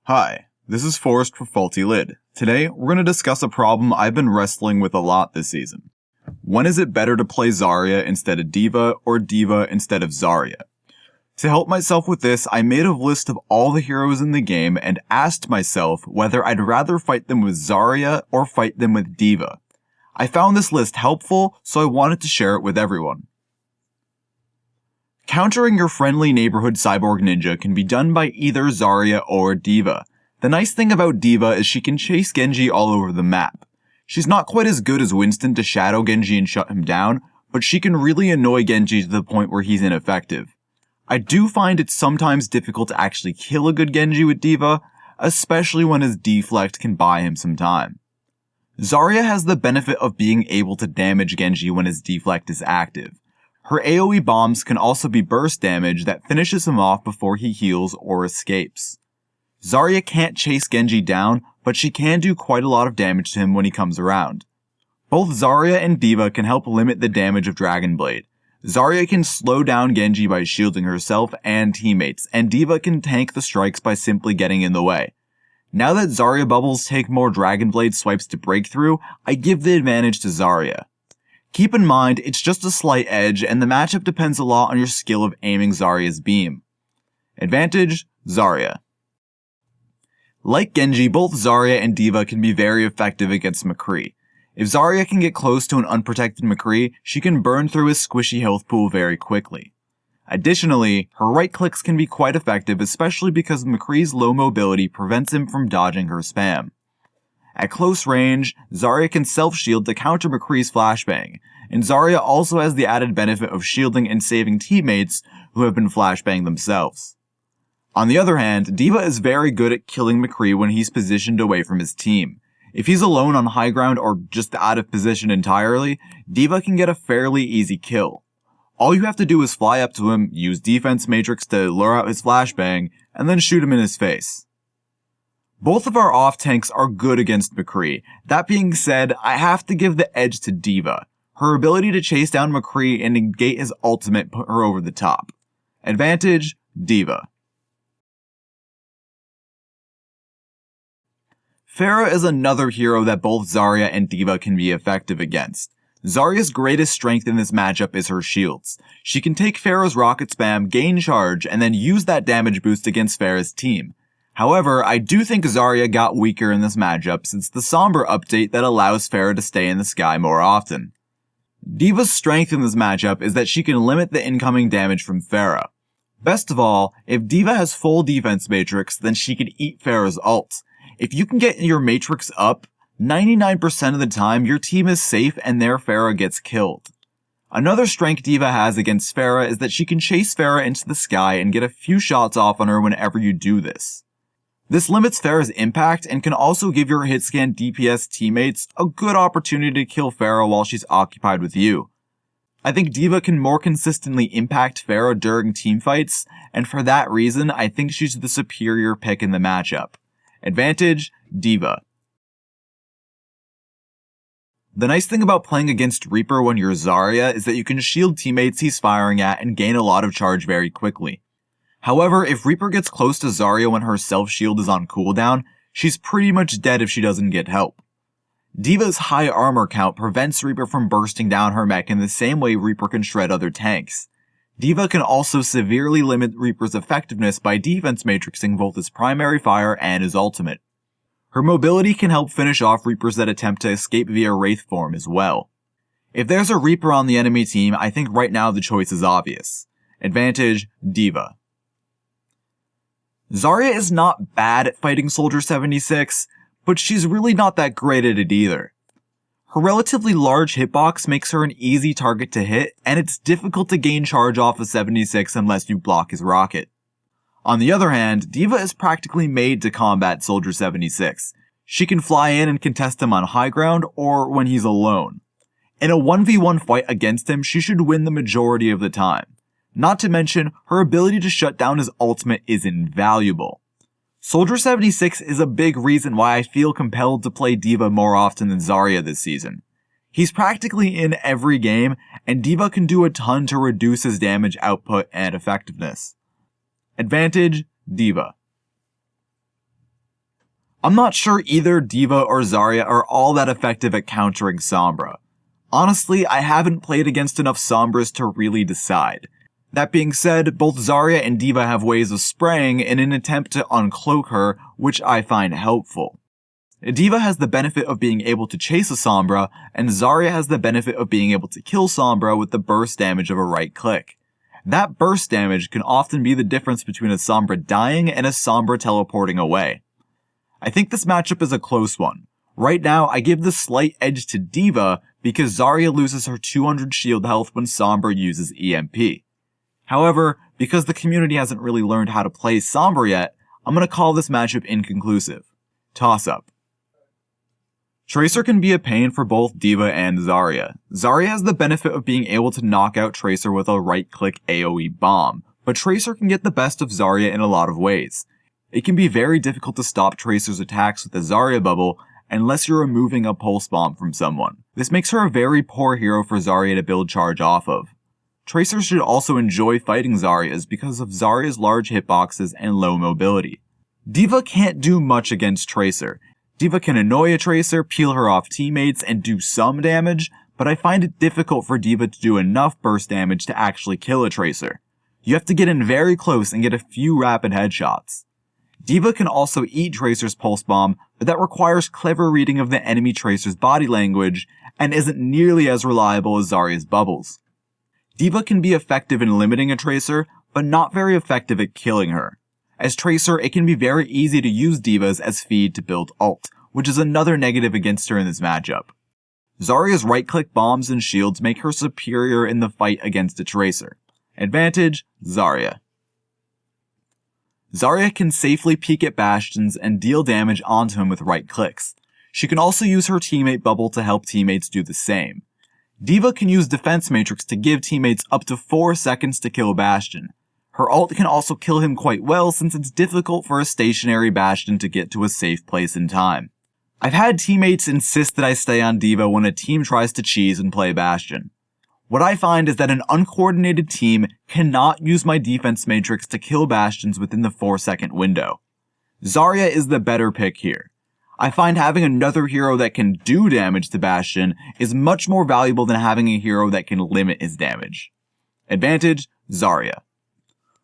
Hi, this is Forrest for Faulty Lid. Today, we're going to discuss a problem I've been wrestling with a lot this season. When is it better to play Zarya instead of D.Va or D.Va instead of Zarya? To help myself with this, I made a list of all the heroes in the game and asked myself whether I'd rather fight them with Zarya or fight them with D.Va. I found this list helpful, so I wanted to share it with everyone. Countering your friendly neighborhood cyborg ninja can be done by either Zarya or D.Va. The nice thing about D.Va is she can chase Genji all over the map. She's not quite as good as Winston to shadow Genji and shut him down, but she can really annoy Genji to the point where he's ineffective. I do find it sometimes difficult to actually kill a good Genji with D.Va, especially when his deflect can buy him some time. Zarya has the benefit of being able to damage Genji when his deflect is active. Her AoE bombs can also be burst damage that finishes him off before he heals or escapes. Zarya can't chase Genji down, but she can do quite a lot of damage to him when he comes around. Both Zarya and D.Va can help limit the damage of Dragon Blade. Zarya can slow down Genji by shielding herself and teammates, and D.Va can tank the strikes by simply getting in the way. Now that Zarya bubbles take more Dragon Blade swipes to break through, I give the advantage to Zarya. Keep in mind, it's just a slight edge, and the matchup depends a lot on your skill of aiming Zarya's beam. Advantage, Zarya. Like Genji, both Zarya and D.Va can be very effective against McCree. If Zarya can get close to an unprotected McCree, she can burn through his squishy health pool very quickly. Additionally, her right clicks can be quite effective, especially because McCree's low mobility prevents him from dodging her spam. At close range, Zarya can self-shield to counter McCree's flashbang, and Zarya also has the added benefit of shielding and saving teammates who have been flashbanged themselves. On the other hand, D.Va is very good at killing McCree when he's positioned away from his team. If he's alone on high ground or just out of position entirely, D.Va can get a fairly easy kill. All you have to do is fly up to him, use Defense Matrix to lure out his flashbang, and then shoot him in his face. Both of our off-tanks are good against McCree. That being said, I have to give the edge to D.Va. Her ability to chase down McCree and negate his ultimate put her over the top. Advantage, D.Va. PHARAH is another hero that both Zarya and D.Va can be effective against. Zarya's greatest strength in this matchup is her shields. She can take PHARAH's rocket spam, gain charge, and then use that damage boost against PHARAH's team. However, I do think Zarya got weaker in this matchup since the SOMBRA update that allows PHARAH to stay in the sky more often. D.Va's strength in this matchup is that she can limit the incoming damage from PHARAH. Best of all, if D.Va has full defense matrix, then she can eat PHARAH's ult. If you can get your matrix up, 99% of the time your team is safe and their PHARAH gets killed. Another strength D.Va has against PHARAH is that she can chase PHARAH into the sky and get a few shots off on her whenever you do this. This limits PHARAH's impact and can also give your hitscan DPS teammates a good opportunity to kill PHARAH while she's occupied with you. I think D.Va can more consistently impact PHARAH during teamfights, and for that reason I think she's the superior pick in the matchup. Advantage, D.Va. The nice thing about playing against Reaper when you're Zarya is that you can shield teammates he's firing at and gain a lot of charge very quickly. However, if Reaper gets close to Zarya when her self-shield is on cooldown, she's pretty much dead if she doesn't get help. D.Va's high armor count prevents Reaper from bursting down her mech in the same way Reaper can shred other tanks. D.Va can also severely limit Reaper's effectiveness by defense matrixing both his primary fire and his ultimate. Her mobility can help finish off Reapers that attempt to escape via Wraith form as well. If there's a Reaper on the enemy team, I think right now the choice is obvious. Advantage, D.Va. Zarya is not bad at fighting Soldier 76, but she's really not that great at it either. Her relatively large hitbox makes her an easy target to hit, and it's difficult to gain charge off of 76 unless you block his rocket. On the other hand, D.Va is practically made to combat Soldier 76. She can fly in and contest him on high ground or when he's alone. In a 1v1 fight against him, she should win the majority of the time. Not to mention, her ability to shut down his ultimate is invaluable. Soldier 76 is a big reason why I feel compelled to play D.Va more often than Zarya this season. He's practically in every game, and D.Va can do a ton to reduce his damage output and effectiveness. Advantage, D.Va. I'm not sure either D.Va or Zarya are all that effective at countering Sombra. Honestly, I haven't played against enough Sombras to really decide. That being said, both Zarya and D.Va have ways of spraying in an attempt to uncloak her, which I find helpful. D.Va has the benefit of being able to chase a Sombra, and Zarya has the benefit of being able to kill Sombra with the burst damage of a right click. That burst damage can often be the difference between a Sombra dying and a Sombra teleporting away. I think this matchup is a close one. Right now, I give the slight edge to D.Va because Zarya loses her 200 shield health when Sombra uses EMP. However, because the community hasn't really learned how to play Sombra yet, I'm gonna call this matchup inconclusive. Toss up. Tracer can be a pain for both D.Va and Zarya. Zarya has the benefit of being able to knock out Tracer with a right-click AoE bomb, but Tracer can get the best of Zarya in a lot of ways. It can be very difficult to stop Tracer's attacks with the Zarya bubble unless you're removing a pulse bomb from someone. This makes her a very poor hero for Zarya to build charge off of. Tracer should also enjoy fighting Zarya's because of Zarya's large hitboxes and low mobility. D.Va can't do much against Tracer. D.Va can annoy a Tracer, peel her off teammates, and do some damage, but I find it difficult for D.Va to do enough burst damage to actually kill a Tracer. You have to get in very close and get a few rapid headshots. D.Va can also eat Tracer's pulse bomb, but that requires clever reading of the enemy Tracer's body language, and isn't nearly as reliable as Zarya's bubbles. D.Va can be effective in limiting a Tracer, but not very effective at killing her. As Tracer, it can be very easy to use D.Va's as feed to build ult, which is another negative against her in this matchup. Zarya's right-click bombs and shields make her superior in the fight against a Tracer. Advantage, Zarya. Zarya can safely peek at bastions and deal damage onto him with right clicks. She can also use her teammate bubble to help teammates do the same. D.Va can use defense matrix to give teammates up to 4 seconds to kill a bastion. Her ult can also kill him quite well since it's difficult for a stationary bastion to get to a safe place in time. I've had teammates insist that I stay on D.Va when a team tries to cheese and play bastion. What I find is that an uncoordinated team cannot use my defense matrix to kill bastions within the 4-second window. Zarya is the better pick here. I find having another hero that can do damage to bastion is much more valuable than having a hero that can limit his damage. Advantage, Zarya.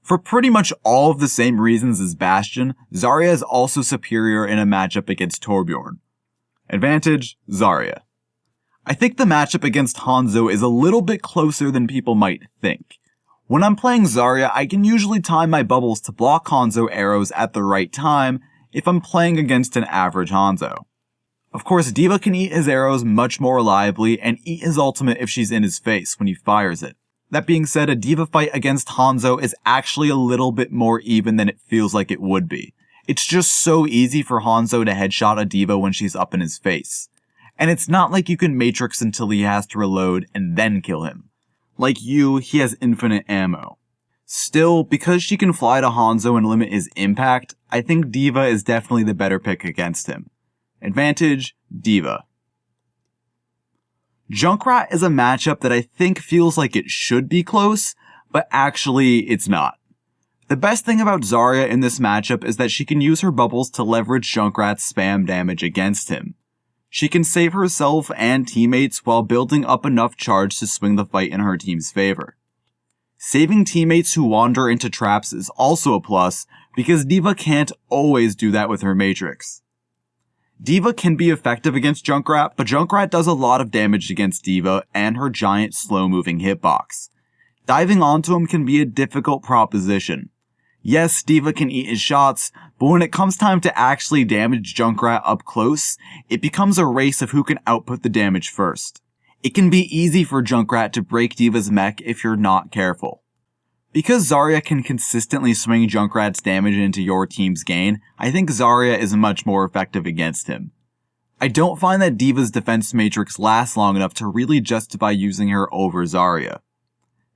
For pretty much all of the same reasons as Bastion, Zarya is also superior in a matchup against TORBJORN. Advantage, Zarya. I think the matchup against HANZO is a little bit closer than people might think. When I'm playing Zarya, I can usually time my bubbles to block HANZO arrows at the right time if I'm playing against an average HANZO. Of course, D.Va can eat his arrows much more reliably and eat his ultimate if she's in his face when he fires it. That being said, a D.Va fight against HANZO is actually a little bit more even than it feels like it would be. It's just so easy for HANZO to headshot a D.Va when she's up in his face. And it's not like you can matrix until he has to reload and then kill him. Like you, he has infinite ammo. Still, because she can fly to HANZO and limit his impact, I think D.Va is definitely the better pick against him. Advantage, D.Va. Junkrat is a matchup that I think feels like it should be close, but actually it's not. The best thing about Zarya in this matchup is that she can use her bubbles to leverage Junkrat's spam damage against him. She can save herself and teammates while building up enough charge to swing the fight in her team's favor. Saving teammates who wander into traps is also a plus, because D.Va can't always do that with her matrix. D.Va can be effective against Junkrat, but Junkrat does a lot of damage against D.Va and her giant slow-moving hitbox. Diving onto him can be a difficult proposition. Yes, D.Va can eat his shots, but when it comes time to actually damage Junkrat up close, it becomes a race of who can output the damage first. It can be easy for Junkrat to break D.Va's mech if you're not careful. Because Zarya can consistently swing Junkrat's damage into your team's gain, I think Zarya is much more effective against him. I don't find that D.Va's defense matrix lasts long enough to really justify using her over Zarya.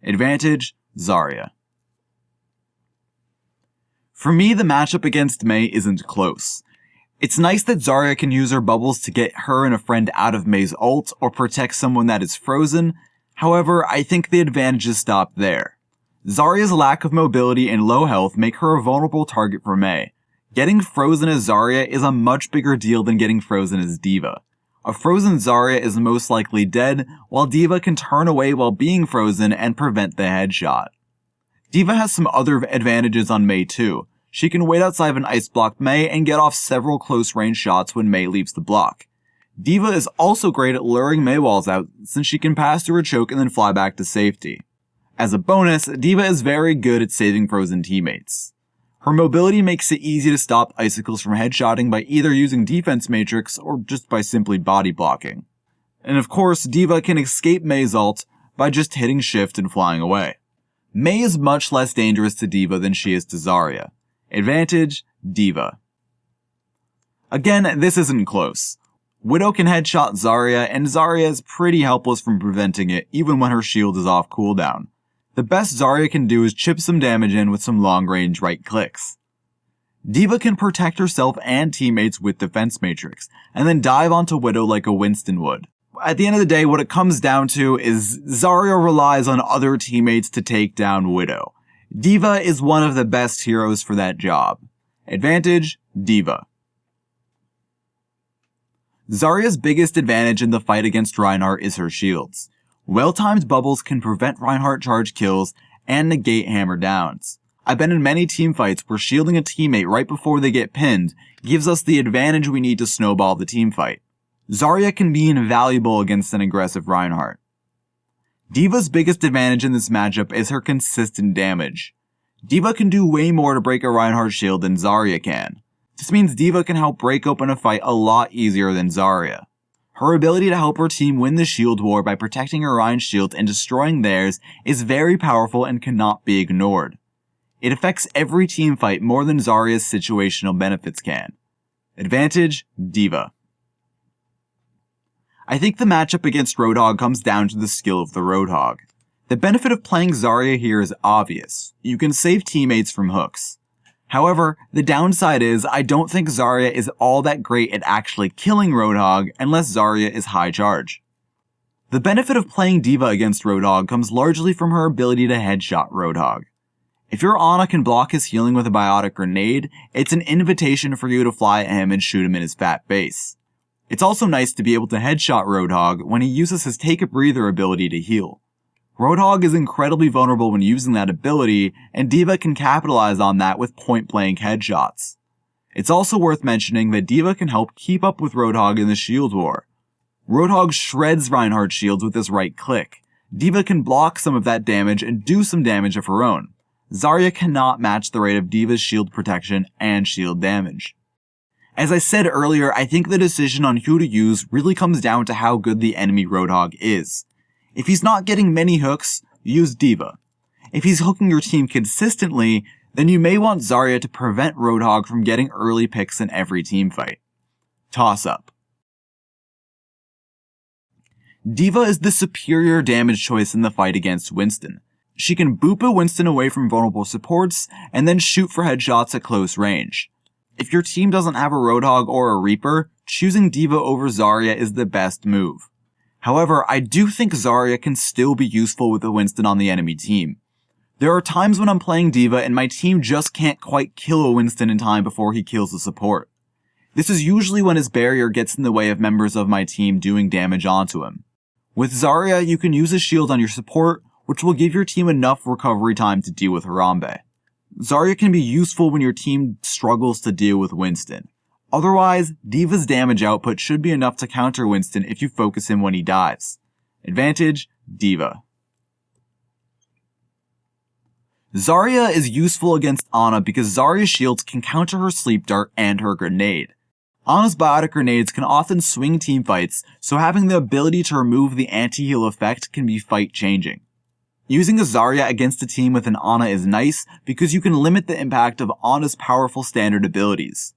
Advantage, Zarya. For me, the matchup against Mei isn't close. It's nice that Zarya can use her bubbles to get her and a friend out of Mei's ult or protect someone that is frozen. However, I think the advantages stop there. Zarya's lack of mobility and low health make her a vulnerable target for Mei. Getting frozen as Zarya is a much bigger deal than getting frozen as D.Va. A frozen Zarya is most likely dead, while D.Va can turn away while being frozen and prevent the headshot. D.Va has some other advantages on Mei too. She can wait outside of an ice block Mei and get off several close range shots when Mei leaves the block. D.Va is also great at luring Mei walls out since she can pass through a choke and then fly back to safety. As a bonus, D.Va is very good at saving frozen teammates. Her mobility makes it easy to stop icicles from headshotting by either using defense matrix or just by simply body blocking. And of course, D.Va can escape Mei's ult by just hitting shift and flying away. Mei is much less dangerous to D.Va than she is to Zarya. Advantage, D.Va. Again, this isn't close. Widow can headshot Zarya, and Zarya is pretty helpless from preventing it even when her shield is off cooldown. The best Zarya can do is chip some damage in with some long-range right clicks. D.Va can protect herself and teammates with defense matrix, and then dive onto Widow like a Winston would. At the end of the day, what it comes down to is Zarya relies on other teammates to take down Widow. D.Va is one of the best heroes for that job. Advantage, D.Va. Zarya's biggest advantage in the fight against Reinhardt is her shields. Well-timed bubbles can prevent Reinhardt charge kills and negate hammer downs. I've been in many teamfights where shielding a teammate right before they get pinned gives us the advantage we need to snowball the teamfight. Zarya can be invaluable against an aggressive Reinhardt. D.Va's biggest advantage in this matchup is her consistent damage. D.Va can do way more to break a Reinhardt shield than Zarya can. This means D.Va can help break open a fight a lot easier than Zarya. Her ability to help her team win the shield war by protecting Orion's shield and destroying theirs is very powerful and cannot be ignored. It affects every team fight more than Zarya's situational benefits can. Advantage, D.Va. I think the matchup against ROADHOG comes down to the skill of the ROADHOG. The benefit of playing Zarya here is obvious. You can save teammates from hooks. However, the downside is I don't think Zarya is all that great at actually killing ROADHOG unless Zarya is high charge. The benefit of playing D.Va against ROADHOG comes largely from her ability to headshot ROADHOG. If your Ana can block his healing with a biotic grenade, it's an invitation for you to fly at him and shoot him in his fat base. It's also nice to be able to headshot ROADHOG when he uses his take a breather ability to heal. ROADHOG is incredibly vulnerable when using that ability, and D.Va can capitalize on that with point-blank headshots. It's also worth mentioning that D.Va can help keep up with ROADHOG in the shield war. ROADHOG shreds Reinhardt's shields with his right click. D.Va can block some of that damage and do some damage of her own. Zarya cannot match the rate of D.Va's shield protection and shield damage. As I said earlier, I think the decision on who to use really comes down to how good the enemy ROADHOG is. If he's not getting many hooks, use D.Va. If he's hooking your team consistently, then you may want Zarya to prevent ROADHOG from getting early picks in every teamfight. Toss up. D.Va is the superior damage choice in the fight against Winston. She can boop a Winston away from vulnerable supports, and then shoot for headshots at close range. If your team doesn't have a ROADHOG or a Reaper, choosing D.Va over Zarya is the best move. However, I do think Zarya can still be useful with a Winston on the enemy team. There are times when I'm playing D.Va and my team just can't quite kill a Winston in time before he kills the support. This is usually when his barrier gets in the way of members of my team doing damage onto him. With Zarya, you can use a shield on your support, which will give your team enough recovery time to deal with Harambe. Zarya can be useful when your team struggles to deal with Winston. Otherwise, D.Va's damage output should be enough to counter Winston if you focus him when he dives. Advantage, D.Va. Zarya is useful against Ana because Zarya's shields can counter her sleep dart and her grenade. Ana's biotic grenades can often swing teamfights, so having the ability to remove the anti-heal effect can be fight-changing. Using a Zarya against a team with an Ana is nice because you can limit the impact of Ana's powerful standard abilities.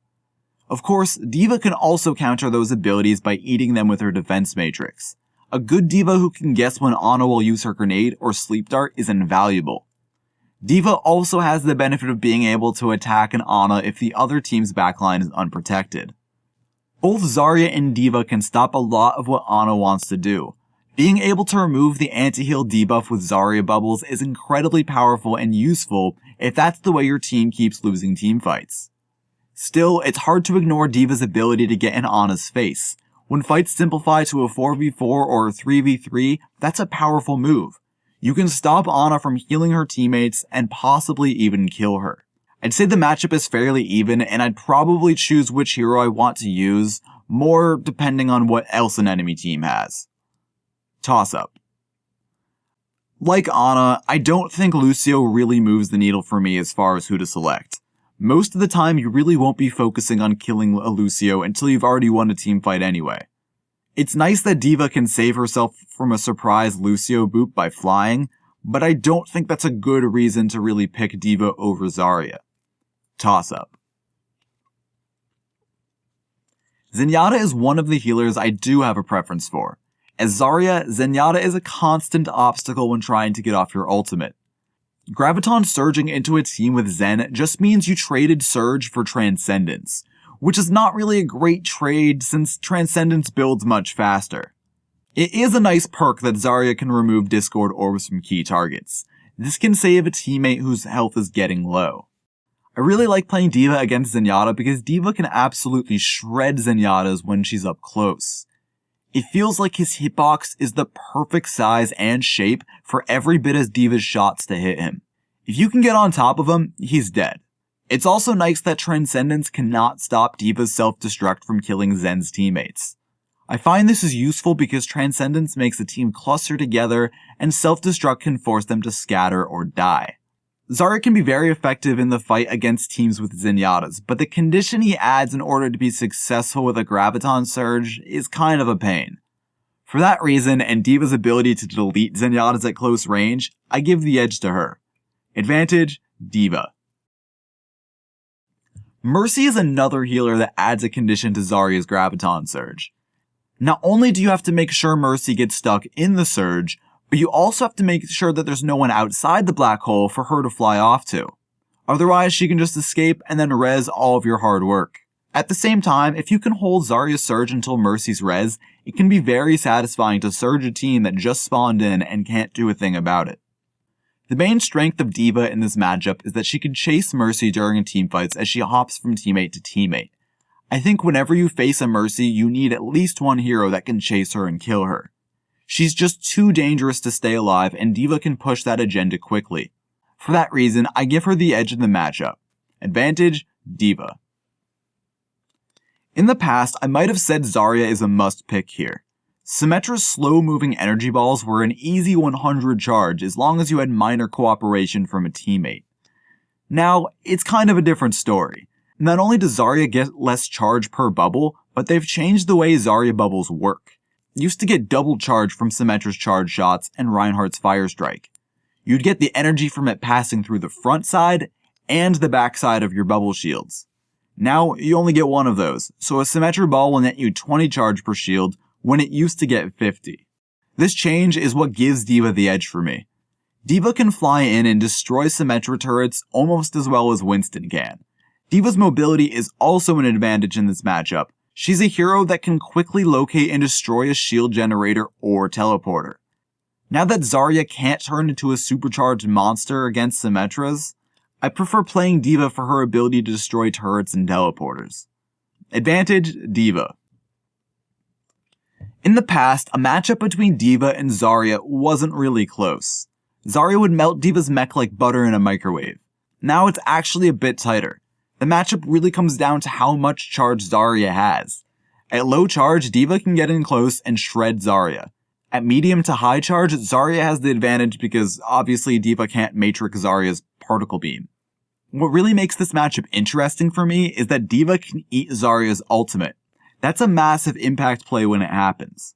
Of course, D.Va can also counter those abilities by eating them with her defense matrix. A good D.Va who can guess when Ana will use her grenade or sleep dart is invaluable. D.Va also has the benefit of being able to attack an Ana if the other team's backline is unprotected. Both Zarya and D.Va can stop a lot of what Ana wants to do. Being able to remove the anti-heal debuff with Zarya bubbles is incredibly powerful and useful if that's the way your team keeps losing teamfights. Still, it's hard to ignore D.Va's ability to get in Ana's face. When fights simplify to a 4v4 or a 3v3, that's a powerful move. You can stop Ana from healing her teammates and possibly even kill her. I'd say the matchup is fairly even, and I'd probably choose which hero I want to use, more depending on what else an enemy team has. Toss up. Like Ana, I don't think Lucio really moves the needle for me as far as who to select. Most of the time, you really won't be focusing on killing a Lucio until you've already won a team fight anyway. It's nice that D.Va can save herself from a surprise Lucio boop by flying, but I don't think that's a good reason to really pick D.Va over Zarya. Toss up. ZENYATTA is one of the healers I do have a preference for. As Zarya, ZENYATTA is a constant obstacle when trying to get off your ultimate. Graviton surging into a team with Zen just means you traded Surge for Transcendence, which is not really a great trade since Transcendence builds much faster. It is a nice perk that Zarya can remove Discord orbs from key targets. This can save a teammate whose health is getting low. I really like playing D.Va against ZENYATTA because D.Va can absolutely shred Zenyatta's when she's up close. It feels like his hitbox is the perfect size and shape for every bit of D.Va's shots to hit him. If you can get on top of him, he's dead. It's also nice that Transcendence cannot stop D.Va's self-destruct from killing Zen's teammates. I find this is useful because Transcendence makes the team cluster together and self-destruct can force them to scatter or die. Zarya can be very effective in the fight against teams with Zenyatta's, but the condition he adds in order to be successful with a Graviton Surge is kind of a pain. For that reason, and D.Va's ability to delete Zenyatta's at close range, I give the edge to her. Advantage, D.Va. Mercy is another healer that adds a condition to Zarya's Graviton Surge. Not only do you have to make sure Mercy gets stuck in the Surge, but you also have to make sure that there's no one outside the black hole for her to fly off to. Otherwise, she can just escape and then res all of your hard work. At the same time, if you can hold Zarya's Surge until Mercy's res, it can be very satisfying to surge a team that just spawned in and can't do a thing about it. The main strength of D.Va in this matchup is that she can chase Mercy during teamfights as she hops from teammate to teammate. I think whenever you face a Mercy, you need at least one hero that can chase her and kill her. She's just too dangerous to stay alive, and D.Va can push that agenda quickly. For that reason, I give her the edge in the matchup. Advantage, D.Va. In the past, I might have said Zarya is a must-pick here. SYMMETRA's slow-moving energy balls were an easy 100 charge as long as you had minor cooperation from a teammate. Now, it's kind of a different story. Not only does Zarya get less charge per bubble, but they've changed the way Zarya bubbles work. Used to get double charge from SYMMETRA's charge shots and Reinhardt's fire strike. You'd get the energy from it passing through the front side and the back side of your bubble shields. Now, you only get one of those, so a SYMMETRA ball will net you 20 charge per shield when it used to get 50. This change is what gives D.Va the edge for me. D.Va can fly in and destroy SYMMETRA turrets almost as well as Winston can. D.Va's mobility is also an advantage in this matchup. She's a hero that can quickly locate and destroy a shield generator or teleporter. Now that Zarya can't turn into a supercharged monster against SYMMETRA's, I prefer playing D.Va for her ability to destroy turrets and teleporters. Advantage, D.Va. In the past, a matchup between D.Va and Zarya wasn't really close. Zarya would melt D.Va's mech like butter in a microwave. Now it's actually a bit tighter. The matchup really comes down to how much charge Zarya has. At low charge, D.Va can get in close and shred Zarya. At medium to high charge, Zarya has the advantage because obviously D.Va can't matrix Zarya's particle beam. What really makes this matchup interesting for me is that D.Va can eat Zarya's ultimate. That's a massive impact play when it happens.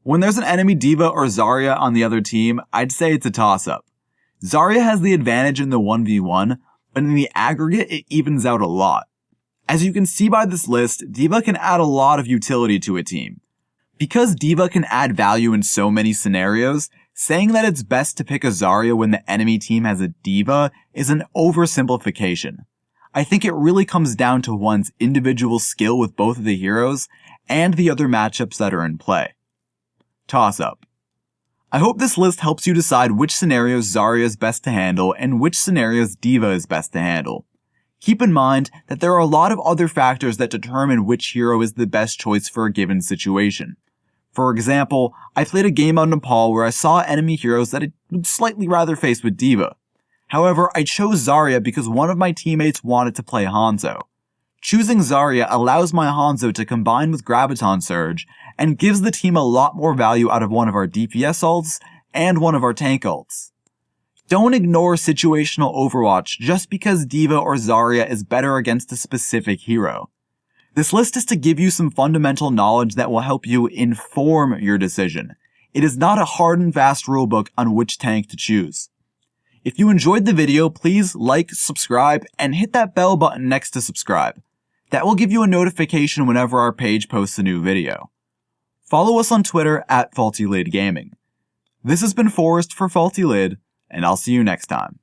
When there's an enemy D.Va or Zarya on the other team, I'd say it's a toss-up. Zarya has the advantage in the 1v1, but in the aggregate, it evens out a lot. As you can see by this list, D.Va can add a lot of utility to a team. Because D.Va can add value in so many scenarios, saying that it's best to pick a Zarya when the enemy team has a D.Va is an oversimplification. I think it really comes down to one's individual skill with both of the heroes and the other matchups that are in play. Toss up. I hope this list helps you decide which scenarios Zarya is best to handle and which scenarios D.Va is best to handle. Keep in mind that there are a lot of other factors that determine which hero is the best choice for a given situation. For example, I played a game on Nepal where I saw enemy heroes that I would slightly rather face with D.Va. However, I chose Zarya because one of my teammates wanted to play HANZO. Choosing Zarya allows my HANZO to combine with Graviton Surge, and gives the team a lot more value out of one of our DPS ults and one of our tank ults. Don't ignore situational Overwatch just because D.Va or Zarya is better against a specific hero. This list is to give you some fundamental knowledge that will help you inform your decision. It is not a hard and fast rulebook on which tank to choose. If you enjoyed the video, please like, subscribe, and hit that bell button next to subscribe. That will give you a notification whenever our page posts a new video. Follow us on Twitter @FaultyLidGaming. This has been Forrest for Faulty Lid, and I'll see you next time.